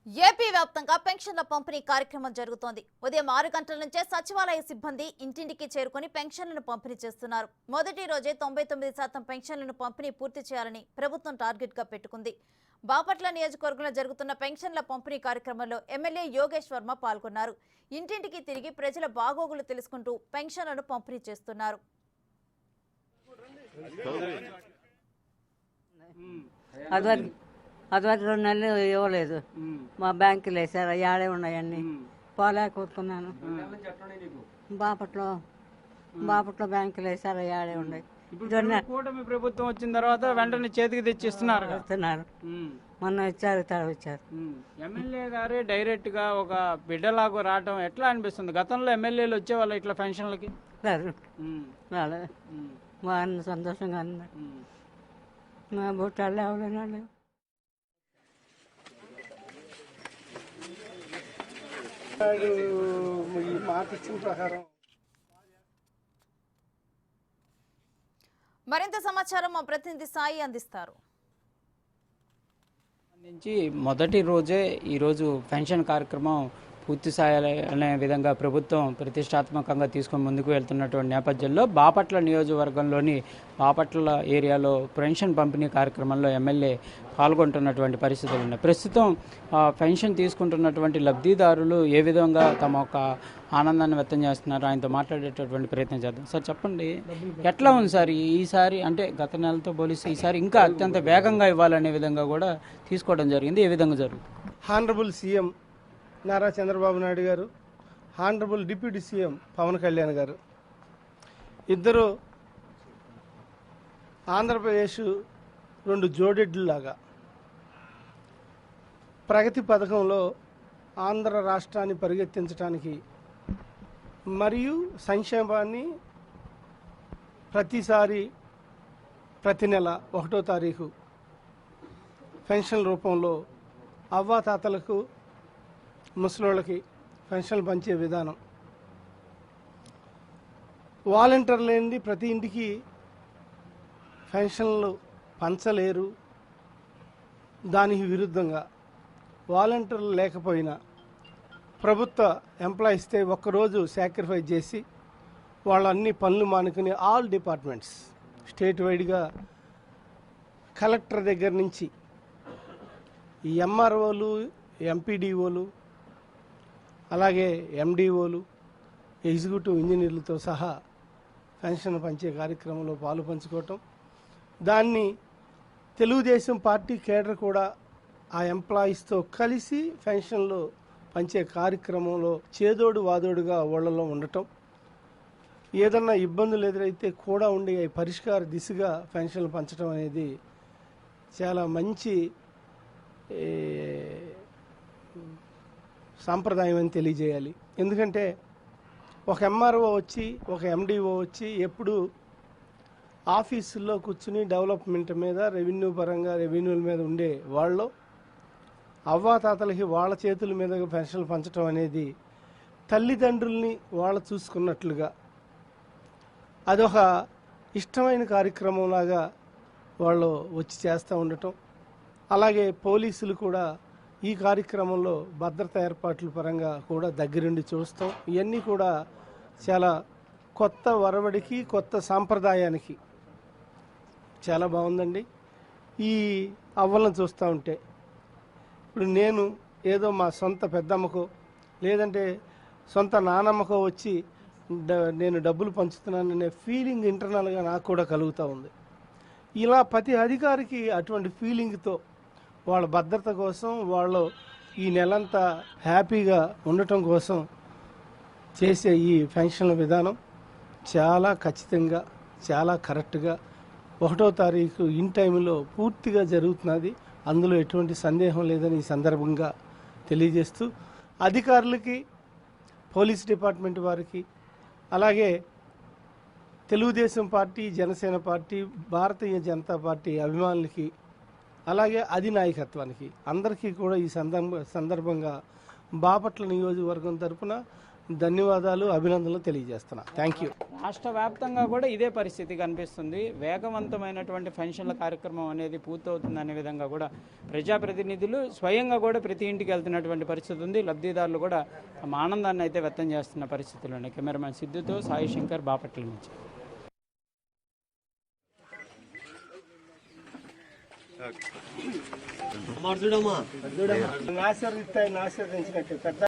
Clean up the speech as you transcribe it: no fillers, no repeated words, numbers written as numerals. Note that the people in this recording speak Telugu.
ఏపీ వ్యాప్తంగా పెన్షన్ల పంపిణీ కార్యక్రమం జరుగుతోంది. ఉదయం 6 గంటల నుంచే సచివాలయ సిబ్బంది ఇంటింటికి చేరుకుని పెన్షన్లను పంపిణీ చేస్తున్నారు. మొదటి రోజే 99% పెన్షన్లను పంపిణీ పూర్తి చేయాలని ప్రభుత్వం టార్గెట్ గా పెట్టుకుంది. బాపట్ల నియోజకవర్గంలో జరుగుతున్న పెన్షన్ల పంపిణీ కార్యక్రమంలో ఎమ్మెల్యే యోగేష్ వర్మ పాల్గొన్నారు. ఇంటింటికి తిరిగి ప్రజల బాగోగులు తెలుసుకుంటూ పెన్షన్లను పంపిణీ చేస్తున్నారు. అదివరకు 2 నెలలు ఇవ్వలేదు. మా బ్యాంకులు వేసారు, ఆడే ఉన్నాయన్నీ పోలేకపోతున్నాను. బాపట్లో బ్యాంకులు వేసారు, ఆడే ఉన్నాయి. కూటమి ప్రభుత్వం వచ్చిన తర్వాత వెంటనే చేతికి తెచ్చిస్తున్నారు. మొన్న ఇచ్చారు, వచ్చారు. ఎమ్మెల్యే గారే డైరెక్ట్ గా ఒక బిడ్డలాగా రావడం ఎట్లా అనిపిస్తుంది? గతంలో ఎమ్మెల్యేలు వచ్చేవాళ్ళు ఇట్లా పెన్షన్లకి రాలేదు. బాగా సంతోషంగా ఉంది. మా బుట్టాలు ఎవరైనా మాట ఇచ్చిన ప్రకారం. మరింత సమాచారం మా ప్రతినిధి సాయి అందిస్తారు. నుంచి మొదటి రోజే ఈరోజు పెన్షన్ కార్యక్రమం పూర్తి స్థాయి అనే విధంగా ప్రభుత్వం ప్రతిష్టాత్మకంగా తీసుకొని ముందుకు వెళ్తున్నటువంటి నేపథ్యంలో బాపట్ల నియోజకవర్గంలోని బాపట్ల ఏరియాలో పెన్షన్ పంపిణీ కార్యక్రమంలో ఎమ్మెల్యే పాల్గొంటున్నటువంటి పరిస్థితులు ఉన్నాయి. ప్రస్తుతం పెన్షన్ తీసుకుంటున్నటువంటి లబ్ధిదారులు ఏ విధంగా తమ యొక్క ఆనందాన్ని వ్యక్తం చేస్తున్నారు, ఆయనతో మాట్లాడేటటువంటి ప్రయత్నం చేద్దాం. సార్ చెప్పండి, ఎట్లా ఉంది సార్ ఈసారి? అంటే గత నెలతో పోలిస్తే ఈసారి ఇంకా అత్యంత వేగంగా ఇవ్వాలనే విధంగా కూడా తీసుకోవడం జరిగింది. ఏ విధంగా జరుగుతుంది? Honourable CM Nara Chandrababu Naidu garu, honourable deputy CM Pawan Kalyan garu ఇద్దరు ఆంధ్రప్రదేశ్ 2 జోడెడ్లాగా ప్రగతి పథకంలో ఆంధ్ర రాష్ట్రాన్ని పరిగెత్తించడానికి మరియు సంక్షేమాన్ని ప్రతి నెల 1వ తారీఖు పెన్షన్ రూపంలో అవ్వాతాతలకు ముసలోళ్ళకి పెన్షన్లు పంచే విధానం. వాలంటీర్ లేనిది ప్రతి ఇంటికి పెన్షన్లు పంచలేరు. దానికి విరుద్ధంగా వాలంటీర్లు లేకపోయినా ప్రభుత్వ ఎంప్లాయీస్తే ఒక్కరోజు సాక్రిఫైస్ చేసి వాళ్ళు అన్ని పనులు మానుకుని ఆల్ డిపార్ట్మెంట్స్ స్టేట్ వైడ్గా కలెక్టర్ దగ్గర నుంచి ఎంఆర్ఓలు, ఎంపీడీఓలు, అలాగే ఎండిఓలు, ఎగ్జిక్యూటివ్ ఇంజనీర్లతో సహా పెన్షన్ పంచే కార్యక్రమంలో పాలు పంచుకోవటం, దాన్ని తెలుగుదేశం పార్టీ కేడర్ కూడా ఆ ఎంప్లాయీస్తో కలిసి పెన్షన్లు పంచే కార్యక్రమంలో చేదోడు వాదోడుగా ఊళ్ళలో ఉండటం, ఏదన్నా ఇబ్బందులు ఎదురైతే కూడా ఉండి పరిష్కార దిశగా పెన్షన్లు పంచడం అనేది చాలా మంచి సాంప్రదాయం అని తెలియజేయాలి. ఎందుకంటే ఒక ఎంఆర్ఓ వచ్చి, ఒక ఎండిఓ వచ్చి ఎప్పుడు ఆఫీసుల్లో కూర్చుని డెవలప్మెంట్ మీద, రెవెన్యూ పరంగా రెవెన్యూల మీద ఉండే వాళ్ళు అవ్వాతాతలకి వాళ్ళ చేతుల మీద పెన్షన్లు పంచడం అనేది తల్లిదండ్రుల్ని వాళ్ళు చూసుకున్నట్లుగా అదొక ఇష్టమైన కార్యక్రమంలాగా వాళ్ళు వచ్చి చేస్తూ ఉండటం. అలాగే పోలీసులు కూడా ఈ కార్యక్రమంలో భద్రతా ఏర్పాట్ల పరంగా కూడా దగ్గరుండి చూస్తాం. ఇవన్నీ కూడా చాలా కొత్త వరవడికి, కొత్త సాంప్రదాయానికి చాలా బాగుందండి. ఈ అవ్వలను చూస్తూ ఉంటే ఇప్పుడు నేను ఏదో మా సొంత పెద్దమ్మకో లేదంటే సొంత నానమ్మకో వచ్చి నేను డబ్బులు పంచుతున్నాననే ఫీలింగ్ ఇంటర్నల్గా నాకు కూడా కలుగుతూ ఉంది. ఇలా ప్రతి అధికారికి అటువంటి ఫీలింగ్తో వాళ్ళ భద్రత కోసం, వాళ్ళు ఈ నెలంతా హ్యాపీగా ఉండటం కోసం చేసే ఈ పెన్షన్ల విధానం చాలా ఖచ్చితంగా, చాలా కరెక్ట్గా 1వ తారీఖు ఇన్ టైంలో పూర్తిగా జరుగుతున్నది. అందులో ఎటువంటి సందేహం లేదని ఈ సందర్భంగా తెలియజేస్తూ అధికారులకి, పోలీస్ డిపార్ట్మెంట్ వారికి, అలాగే Telugu Desam party, Janasena party, Bharatiya Janata party అభిమానులకి, అలాగే అధినాయకత్వానికి అందరికీ కూడా ఈ సందర్భంగా బాపట్ల నియోజకవర్గం తరఫున ధన్యవాదాలు, అభినందనలు తెలియజేస్తున్నా. Thank you. రాష్ట్ర వ్యాప్తంగా కూడా ఇదే పరిస్థితి కనిపిస్తుంది. వేగవంతమైనటువంటి పెన్షన్ల కార్యక్రమం అనేది పూర్తవుతుంది అనే విధంగా కూడా ప్రజాప్రతినిధులు స్వయంగా కూడా ప్రతి ఇంటికి వెళ్తున్నటువంటి పరిస్థితి ఉంది. లబ్ధిదారులు కూడా తమ ఆనందాన్ని అయితే వ్యక్తం చేస్తున్న పరిస్థితులు ఉన్నాయి. కెమెరామ్యాన్ సిద్ధుతో సాయి శంకర్, బాపట్ల నుంచి. ఆశీర్వదించినట్టు పెద్ద